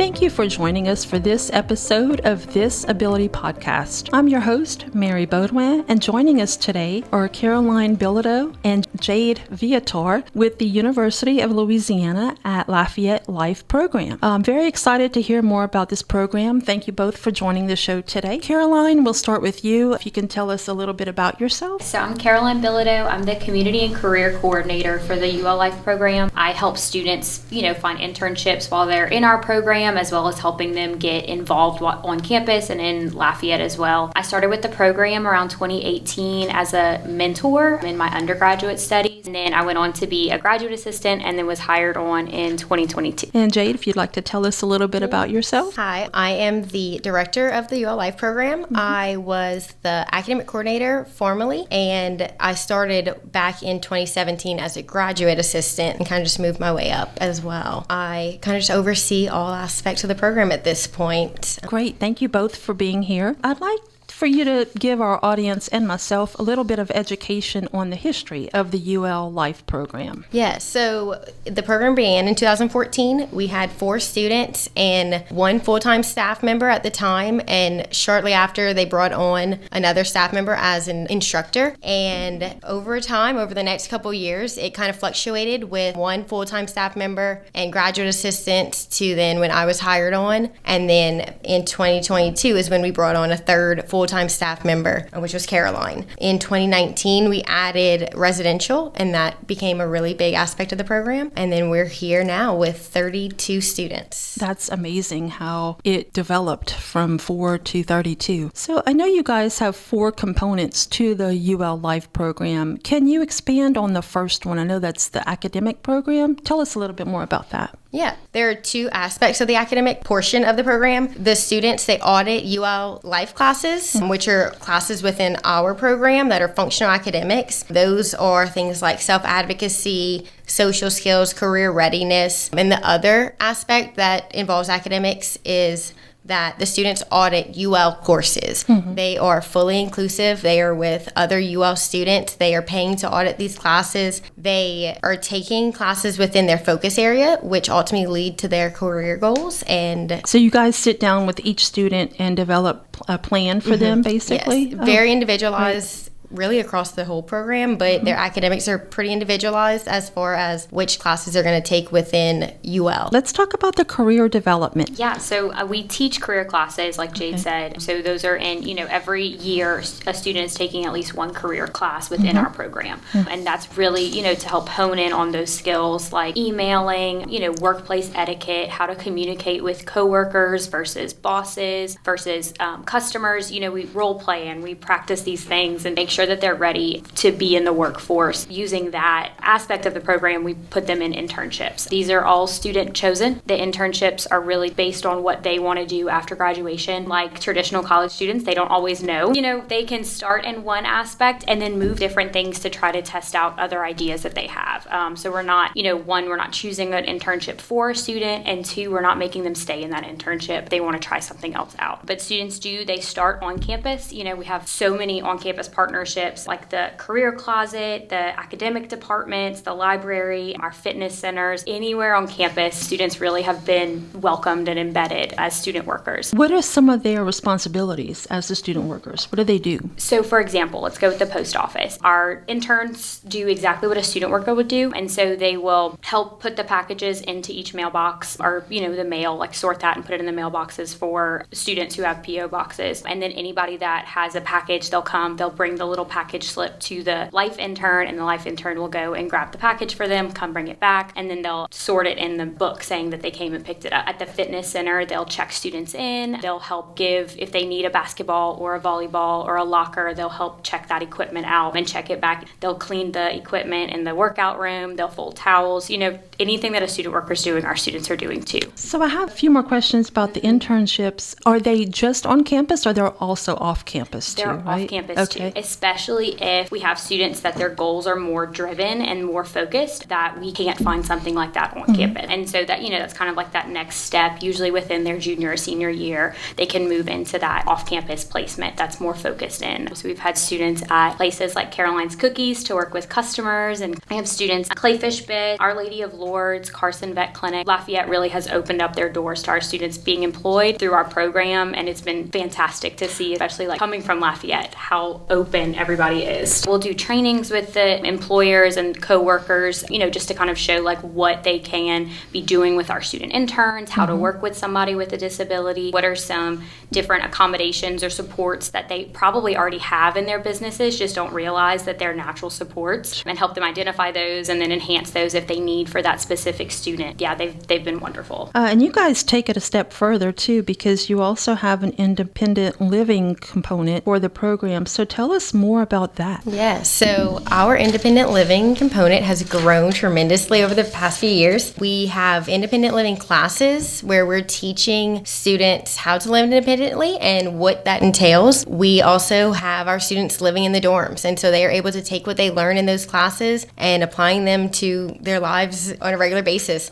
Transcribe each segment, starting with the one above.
Thank you for joining us for this episode of This Ability Podcast. I'm your host, Mary Baudouin, and joining us today are Caroline Billeaudeau and Jade Viator with the University of Louisiana at Lafayette Life Program. I'm very excited to hear more about this program. Thank you both for joining the show today. Caroline, we'll start with you. If you can tell us a little bit about yourself. So I'm Caroline Billeaudeau. I'm the Community and Career Coordinator for the UL Life Program. I help students, find internships while they're in our program, as well as helping them get involved on campus and in Lafayette as well. I started with the program around 2018 as a mentor in my undergraduate studies, and then I went on to be a graduate assistant and then was hired on in 2022. And Jade, if you'd like to tell us a little bit about yourself. Hi, I am the director of the UL Life Program. I was the academic coordinator formerly, and I started back in 2017 as a graduate assistant and kind of just moved my way up as well. I kind of just oversee all aspects of the program at this point. Great. Thank you both for being here. I'd like for you to give our audience and myself a little bit of education on the history of the UL Life Program. Yes, so the program began in 2014. We had 4 students and 1 full-time staff member at the time, and shortly after they brought on another staff member as an instructor. And over time, over the next couple years, it kind of fluctuated with 1 full-time staff member and graduate assistant to then when I was hired on. And then in 2022 is when we brought on a 3rd full-time staff member, which was Caroline. In 2019, we added residential, and that became a really big aspect of the program. And then we're here now with 32 students. That's amazing how it developed from 4 to 32. So I know you guys have 4 components to the UL Life Program. Can you expand on the first one? I know that's the academic program. Tell us a little bit more about that. Yeah, there are 2 aspects of the academic portion of the program. The students, they audit UL Life classes, which are classes within our program that are functional academics. Those are things like self-advocacy, social skills, career readiness. And the other aspect that involves academics is that the students audit UL courses. They are fully inclusive. They are with other UL students. They are paying to audit these classes. They are taking classes within their focus area, which ultimately lead to their career goals. And so you guys sit down with each student and develop a plan for them, basically? Yes, very individualized. Really across the whole program, but their academics are pretty individualized as far as which classes they're going to take within UL. Let's talk about the career development. Yeah, so we teach career classes, like Jade said. So those are in, every year a student is taking at least 1 career class within our program. And that's really, to help hone in on those skills like emailing, workplace etiquette, how to communicate with coworkers versus bosses versus customers. We role play and we practice these things and make sure that they're ready to be in the workforce. Using that aspect of the program, we put them in internships. These are all student chosen. The internships are really based on what they want to do after graduation. Like traditional college students, they don't always know. They can start in one aspect and then move different things to try to test out other ideas that they have. So we're not, 1, we're not choosing an internship for a student, and 2, we're not making them stay in that internship. They want to try something else out. But students they start on campus. We have so many on-campus partnerships like the career closet, the academic departments, the library, our fitness centers. Anywhere on campus, students really have been welcomed and embedded as student workers. What are some of their responsibilities as the student workers? What do they do? So for example, let's go with the post office. Our interns do exactly what a student worker would do, and so they will help put the packages into each mailbox, or the mail, like sort that and put it in the mailboxes for students who have PO boxes. And then anybody that has a package, they'll bring the little package slip to the life intern, and the life intern will go and grab the package for them, come bring it back, and then they'll sort it in the book saying that they came and picked it up. At the fitness center, they'll check students in. They'll help give, if they need a basketball or a volleyball or a locker, they'll help check that equipment out and check it back. They'll clean the equipment in the workout room. They'll fold towels. Anything that a student worker is doing, our students are doing too. So I have a few more questions about the internships. Are they just on campus, or they're also off campus too? They're right? off campus too. especially if we have students that their goals are more driven and more focused, that we can't find something like that on campus. And so that, that's kind of like that next step. Usually within their junior or senior year, they can move into that off-campus placement that's more focused in. So we've had students at places like Caroline's Cookies to work with customers, and I have students at Clayfish Bit, Our Lady of Lourdes, Carson Vet Clinic. Lafayette really has opened up their doors to our students being employed through our program, and it's been fantastic to see, especially like coming from Lafayette, how open everybody is. We'll do trainings with the employers and co-workers, just to kind of show like what they can be doing with our student interns, how to work with somebody with a disability, what are some different accommodations or supports that they probably already have in their businesses, just don't realize that they're natural supports, and help them identify those and then enhance those if they need for that specific student. Yeah, they've been wonderful. And you guys take it a step further too, because you also have an independent living component for the program. So tell us more about that. Yes, so our independent living component has grown tremendously over the past few years. We have independent living classes where we're teaching students how to live independently and what that entails. We also have our students living in the dorms, and so they are able to take what they learn in those classes and applying them to their lives on a regular basis.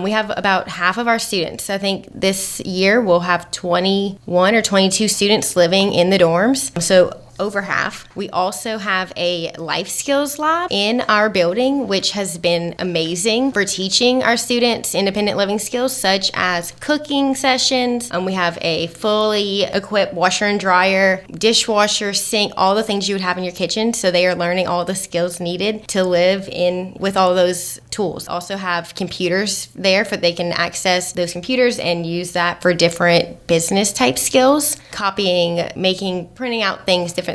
We have about half of our students. I think this year we'll have 21 or 22 students living in the dorms. So over half. We also have a life skills lab in our building, which has been amazing for teaching our students independent living skills such as cooking sessions. We have a fully equipped washer and dryer, dishwasher, sink, all the things you would have in your kitchen. So they are learning all the skills needed to live in with all those tools. Also have computers there for they can access those computers and use that for different business type skills, copying, making, printing out things, different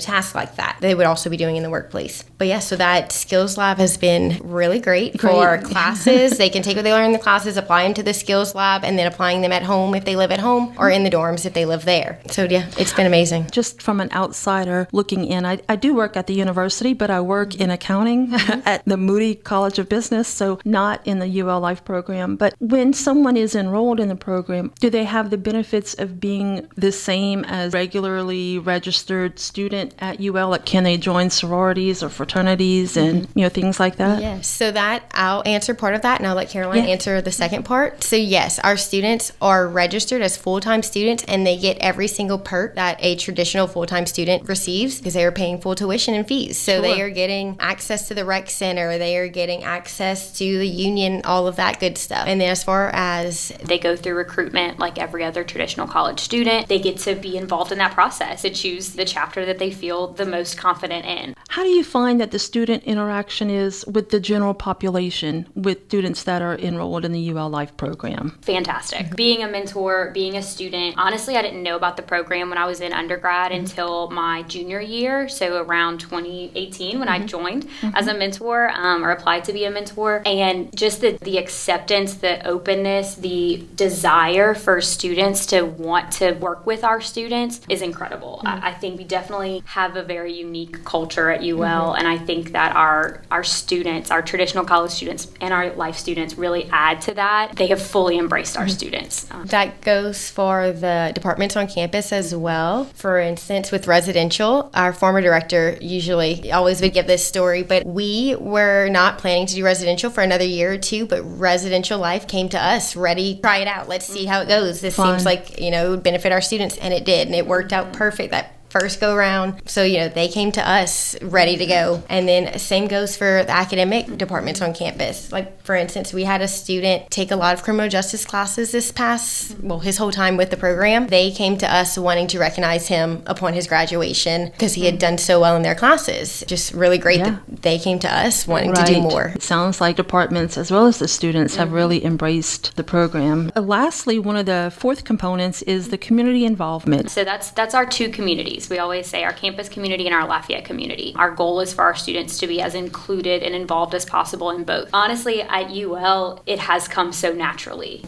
tasks like that they would also be doing in the workplace. But yeah, so that skills lab has been really great for classes. They can take what they learn in the classes, apply them to the skills lab, and then applying them at home if they live at home, or in the dorms if they live there. So yeah, it's been amazing. Just from an outsider looking in, I do work at the university, but I work in accounting at the Moody College of Business, so not in the UL Life program. But when someone is enrolled in the program, do they have the benefits of being the same as regularly registered student at UL? Like, can they join sororities or fraternities and things like that? Yes. So that I'll answer part of that, and I'll let Caroline answer the second part. So yes, our students are registered as full-time students, and they get every single perk that a traditional full-time student receives because they are paying full tuition and fees. So they are getting access to the rec center, they are getting access to the union, all of that good stuff. And then as far as they go through recruitment like every other traditional college student, they get to be involved in that process to choose the chapter that they feel the most confident in. How do you find that the student interaction is with the general population, with students that are enrolled in the UL Life program? Fantastic. Being a mentor, being a student, honestly, I didn't know about the program when I was in undergrad until my junior year, so around 2018 when I joined as a mentor or applied to be a mentor. And just the acceptance, the openness, the desire for students to want to work with our students is incredible. I think we definitely have a very unique culture at UL, and I think that our students, our traditional college students and our life students really add to that. They have fully embraced our students. That goes for the departments on campus as well. For instance, with residential, our former director usually always would give this story, but we were not planning to do residential for another year or two, but residential life came to us ready, try it out, let's see how it goes. This seems like, it would benefit our students, and it did, and it worked out perfect that first go round. So, they came to us ready to go. And then same goes for the academic departments on campus. Like, for instance, we had a student take a lot of criminal justice classes his whole time with the program. They came to us wanting to recognize him upon his graduation because he had done so well in their classes. Just really great that they came to us wanting to do more. It sounds like departments as well as the students have really embraced the program. Lastly, one of the fourth components is the community involvement. So that's our two communities. We always say our campus community and our Lafayette community. Our goal is for our students to be as included and involved as possible in both. Honestly, at UL, it has come so naturally.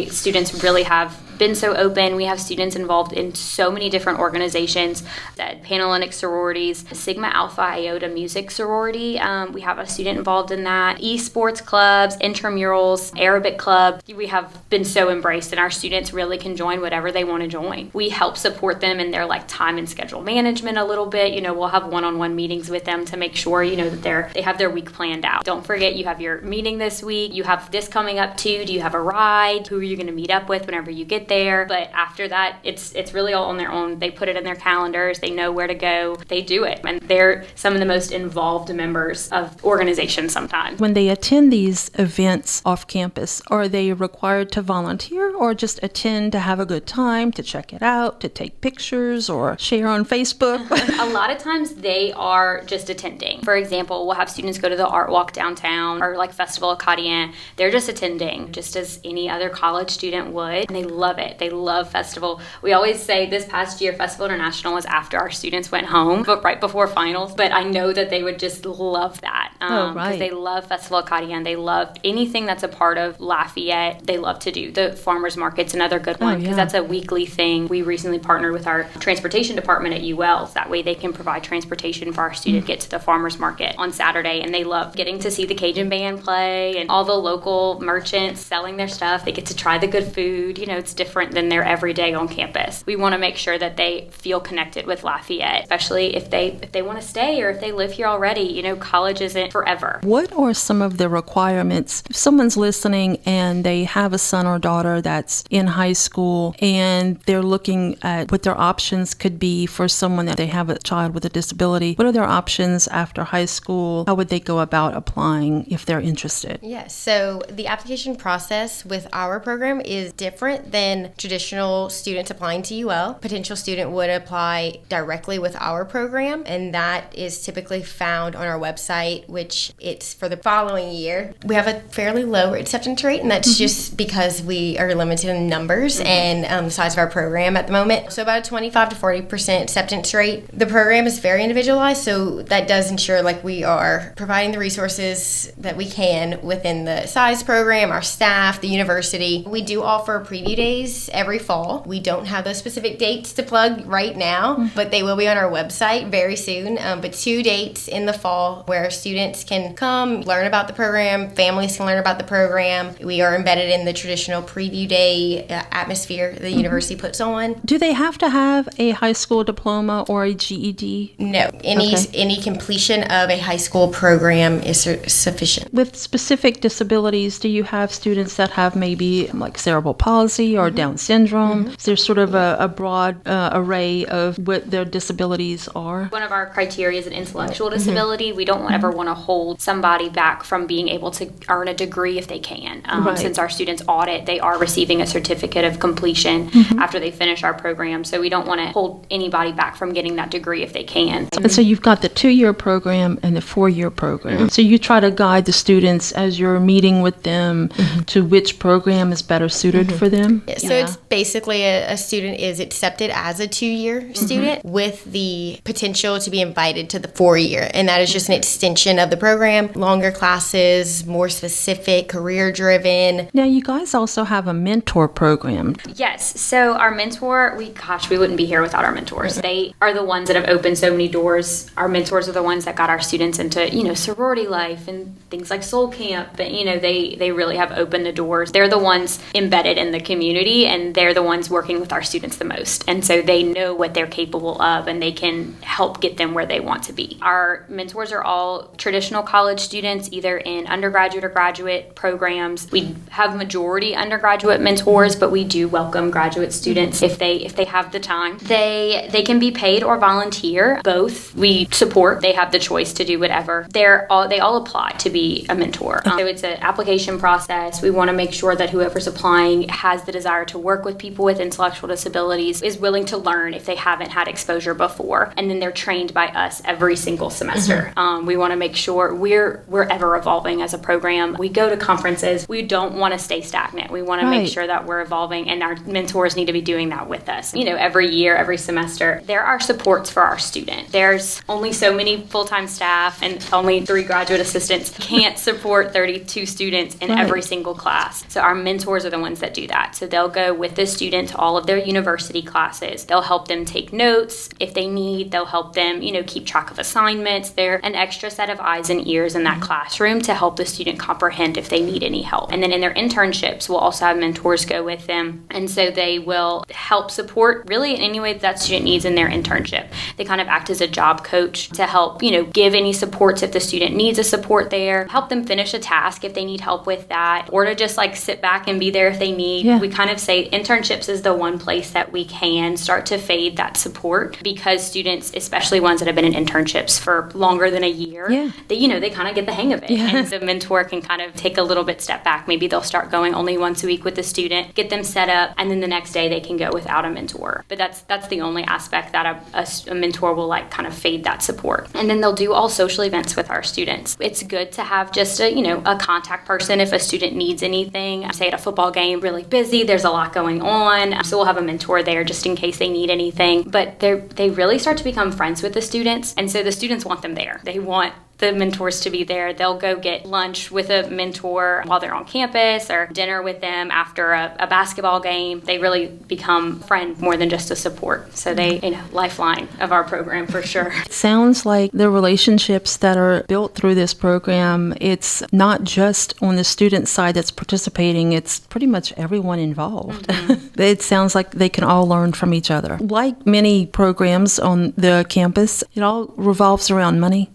Students really have been so open. We have students involved in so many different organizations, Panhellenic sororities, Sigma Alpha Iota music sorority. We have a student involved in that. Esports clubs, intramurals, Arabic club. We have been so embraced, and our students really can join whatever they want to join. We help support them in their like time and schedule management a little bit. We'll have one-on-one meetings with them to make sure, that they have their week planned out. Don't forget, you have your meeting this week. You have this coming up too. Do you have a ride? Who are you going to meet up with whenever you get there? But after that, it's really all on their own. They put it in their calendars. They know where to go. They do it. And they're some of the most involved members of organizations sometimes. When they attend these events off campus, are they required to volunteer or just attend to have a good time, to check it out, to take pictures or share on Facebook? A lot of times they are just attending. For example, we'll have students go to the art walk downtown or like Festival Acadien. They're just attending just as any other college student would. And they love it. They love Festival. We always say this past year, Festival International was after our students went home, but right before finals. But I know that they would just love that. Because they love Festival Acadien. They love anything that's a part of Lafayette. They love to do the farmers market's another good one because that's a weekly thing. We recently partnered with our transportation department at UL. So that way they can provide transportation for our students to get to the farmers market on Saturday. And they love getting to see the Cajun band play and all the local merchants selling their stuff. They get to try the good food. It's different than their everyday on campus. We want to make sure that they feel connected with Lafayette, especially if they want to stay or if they live here already. College isn't forever. What are some of the requirements? If someone's listening and they have a son or daughter that's in high school and they're looking at what their options could be for someone that they have a child with a disability, what are their options after high school? How would they go about applying if they're interested? Yes, so the application process with our program is different than traditional students applying to UL. Potential student would apply directly with our program, and that is typically found on our website, which it's for the following year. We have a fairly low acceptance rate, and that's just because we are limited in numbers and the size of our program at the moment. So about a 25 to 40% acceptance rate. The program is very individualized, so that does ensure we are providing the resources that we can within the size program, our staff, the university. We do offer preview days every fall. We don't have those specific dates to plug right now, but they will be on our website very soon. But 2 dates in the fall where students can come, learn about the program, families can learn about the program. We are embedded in the traditional preview day atmosphere the university puts on. Do they have to have a high school diploma or a GED? No. Any completion of a high school program is sufficient. With specific disabilities, do you have students that have maybe like cerebral palsy or Down syndrome? Is there sort of a broad array of what their disabilities are? One of our criteria is an intellectual disability. We don't ever want to hold somebody back from being able to earn a degree if they can. Since our students audit, they are receiving a certificate of completion after they finish our program. So we don't want to hold anybody back from getting that degree if they can. And so you've got the 2-year program and the 4-year program. So you try to guide the students as you're meeting with them to which program is better suited for them? Yeah, so it's basically a student is accepted as a 2-year student with the potential to be invited to the 4-year. And that is just an extension of the program. Longer classes, more specific, career-driven. Now, you guys also have a mentor program. Yes. So our mentor, we wouldn't be here without our mentors. They are the ones that have opened so many doors. Our mentors are the ones that got our students into, sorority life and things like Soul Camp. But, they really have opened the doors. They're the ones embedded in the community, and they're the ones working with our students the most. And so they know what they're capable of, and they can help get them where they want to be. Our mentors are all traditional college students, either in undergraduate or graduate programs. We have majority undergraduate mentors, but we do welcome graduate students if they have the time. They can be paid or volunteer. Both we support. They have the choice to do whatever. They all apply to be a mentor. So it's an application process. We want to make sure that whoever's applying has the desire to work with people with intellectual disabilities, is willing to learn if they haven't had exposure before, and then they're trained by us every single semester. We want to make sure we're ever evolving as a program. We go to conferences. We don't want to stay stagnant. We want to make sure that we're evolving, and our mentors need to be doing that with us. Every year, every semester, there are supports for our student. There's only so many full-time staff and only 3 graduate assistants. Can't support 32 students in every single class. So our mentors are the ones that do that. So they'll they'll go with the student to all of their university classes. They'll help them take notes. If they need, they'll help them, keep track of assignments. They're an extra set of eyes and ears in that classroom to help the student comprehend if they need any help. And then in their internships, we'll also have mentors go with them. And so they will help support really in any way that student needs in their internship. They kind of act as a job coach to help, give any supports if the student needs a support there, help them finish a task if they need help with that, or to just like sit back and be there if they need. Yeah. We kind of say internships is the one place that we can start to fade that support, because students, especially ones that have been in internships for longer than a year, they kind of get the hang of it. Yeah. And the mentor can kind of take a little bit step back. Maybe they'll start going only once a week with the student, get them set up, and then the next day they can go without a mentor. But that's the only aspect that a mentor will like kind of fade that support. And then they'll do all social events with our students. It's good to have just a contact person if a student needs anything. Say at a football game, really busy, there's a lot going on. So we'll have a mentor there just in case they need anything. But they really start to become friends with the students. And so the students want them there. They want the mentors to be there. They'll go get lunch with a mentor while they're on campus, or dinner with them after a basketball game. They really become friend more than just a support. So they, lifeline of our program for sure. It sounds like the relationships that are built through this program, it's not just on the student side that's participating, it's pretty much everyone involved. Mm-hmm. It sounds like they can all learn from each other. Like many programs on the campus, it all revolves around money.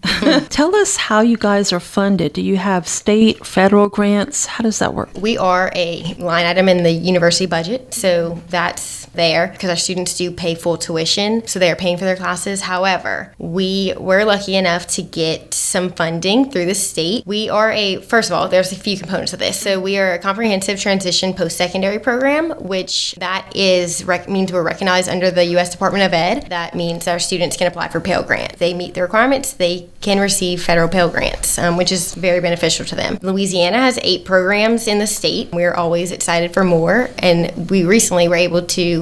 Tell us how you guys are funded. Do you have state, federal grants? How does that work? We are a line item in the university budget, so that's there because our students do pay full tuition, so they are paying for their classes. However, we were lucky enough to get some funding through the state. We are first of all, there's a few components of this. So we are a comprehensive transition post-secondary program, which means we're recognized under the U.S. Department of Ed. That means our students can apply for Pell Grant. If they meet the requirements, they can receive federal Pell Grants, which is very beneficial to them. Louisiana has 8 programs in the state. We're always excited for more, and we recently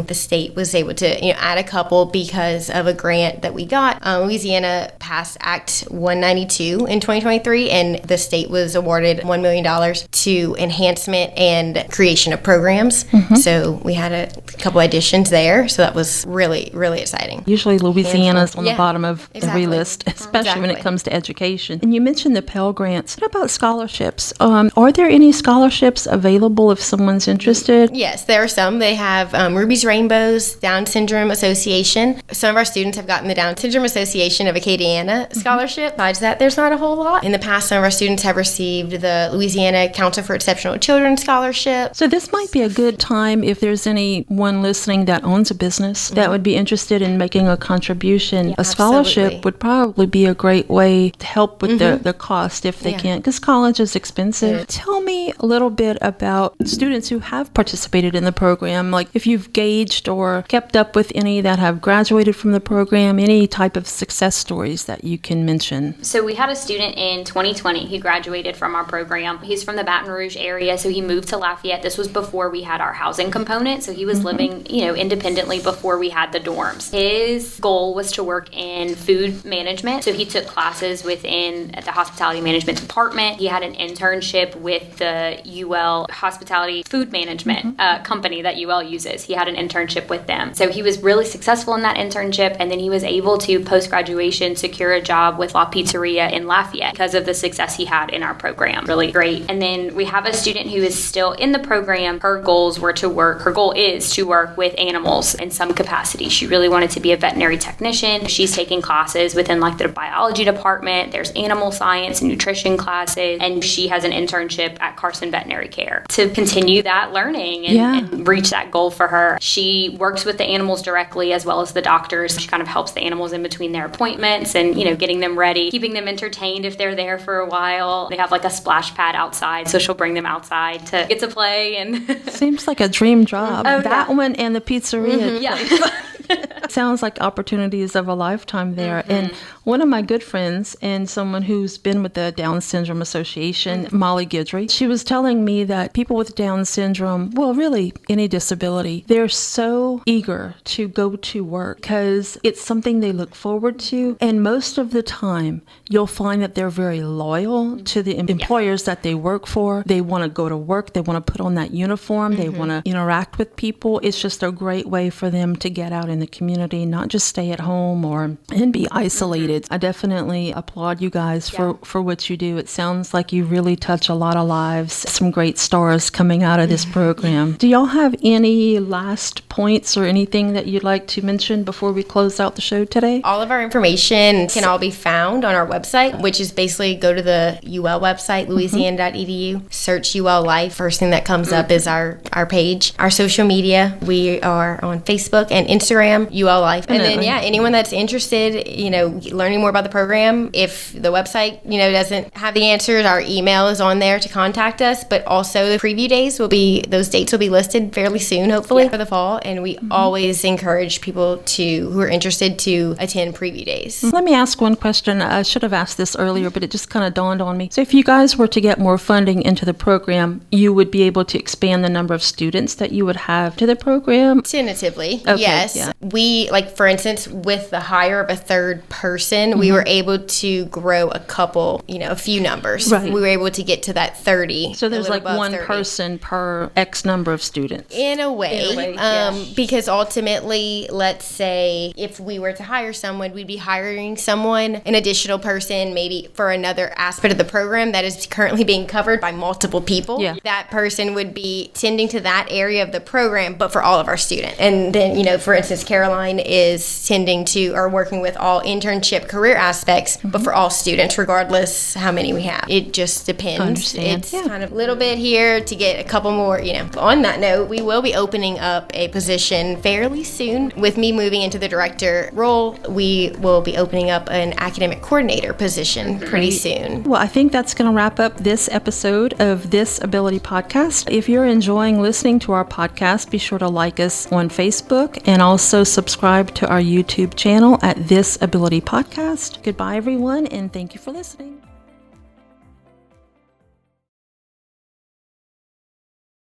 the state was able to add a couple because of a grant that we got. Louisiana passed Act 192 in 2023, and the state was awarded $1 million to enhancement and creation of programs. Mm-hmm. So we had a couple additions there, so that was really, really exciting. Usually Louisiana's on the bottom of every list, especially when it comes to education. And you mentioned the Pell Grants. What about scholarships? Are there any scholarships available if someone's interested? Yes, there are some. They have Ruby's Rainbows, Down Syndrome Association. Some of our students have gotten the Down Syndrome Association of Acadiana scholarship. Besides that, there's not a whole lot. In the past, some of our students have received the Louisiana Council for Exceptional Children Scholarship. So this might be a good time if there's anyone listening that owns a business that would be interested in making a contribution. Yeah, a scholarship would probably be a great way to help with the cost if they can, because college is expensive. Yeah. Tell me a little bit about students who have participated in the program, like if you've gauged or kept up with any that have graduated from the program, any type of success stories that you can mention. So we had a student in 2020 who graduated from our program. He's from the Baton Rouge area, so he moved to Lafayette. This was before we had our housing component, so he was living, independently before we had the dorms. His goal was to work in food management, so he took classes within the hospitality management department. He had an internship with the UL hospitality food management company that UL uses. He had an internship with them. So he was really successful in that internship, and then he was able to, post-graduation, secure a job with La Pizzeria in Lafayette because of the success he had in our program. Really great. And then we have a student who is still in the program. Her goal is to work with animals in some capacity. She really wanted to be a veterinary technician. She's taking classes within the biology department. There's animal science and nutrition classes, and she has an internship at Carson Veterinary Care to continue that learning and reach that goal for her. She works with the animals directly as well as the doctors. She kind of helps the animals in between their appointments and, getting them ready, keeping them entertained if they're there for a while. They have a splash pad outside, so she'll bring them outside to get to play. And seems like a dream job. That one and the pizzeria. Yeah. sounds like opportunities of a lifetime there. And one of my good friends and someone who's been with the Down Syndrome Association, Molly Guidry, she was telling me that people with Down syndrome, well, really any disability, they're so eager to go to work because it's something they look forward to. And most of the time, you'll find that they're very loyal to the employers that they work for. They want to go to work. They want to put on that uniform. They want to interact with people. It's just a great way for them to get out in the community, not just stay at home and be isolated. I definitely applaud you guys for what you do. It sounds like you really touch a lot of lives. Some great stars coming out of this program. Do y'all have any last points or anything that you'd like to mention before we close out the show today? All of our information can all be found on our website, which is basically go to the UL website, louisiana.edu, search UL Life. First thing that comes up is our page. Our social media, we are on Facebook and Instagram, UL Life. And then, anyone that's interested, learning more about the program, if the website, doesn't have the answers, our email is on there to contact us. But also the preview days those dates will be listed fairly soon, hopefully, for the fall. And we always encourage people who are interested to attend preview days. Let me ask one question. I should have asked this earlier, but it just kind of dawned on me. So if you guys were to get more funding into the program, you would be able to expand the number of students that you would have to the program? Tentatively, okay, yes. Yeah. We, for instance, with the hire of a third person, we were able to grow a few numbers. Right. We were able to get to that 30. So there's like one 30. person per X number of students. In a way, because ultimately, let's say if we were to hire someone, we'd be hiring an additional person, maybe for another aspect of the program that is currently being covered by multiple people. Yeah. That person would be tending to that area of the program, but for all of our students. And then, for instance, Caroline is tending to or working with all internship career aspects, but for all students, regardless how many we have. It just depends. It's kind of a little bit here to get a couple more, On that note, we will be opening up a position fairly soon. With me moving into the director role, we will be opening up an academic coordinator position pretty soon. Well, I think that's going to wrap up this episode of This Ability Podcast. If you're enjoying listening to our podcast, be sure to like us on Facebook and also subscribe to our YouTube channel at This Ability Podcast. Goodbye, everyone, and thank you for listening.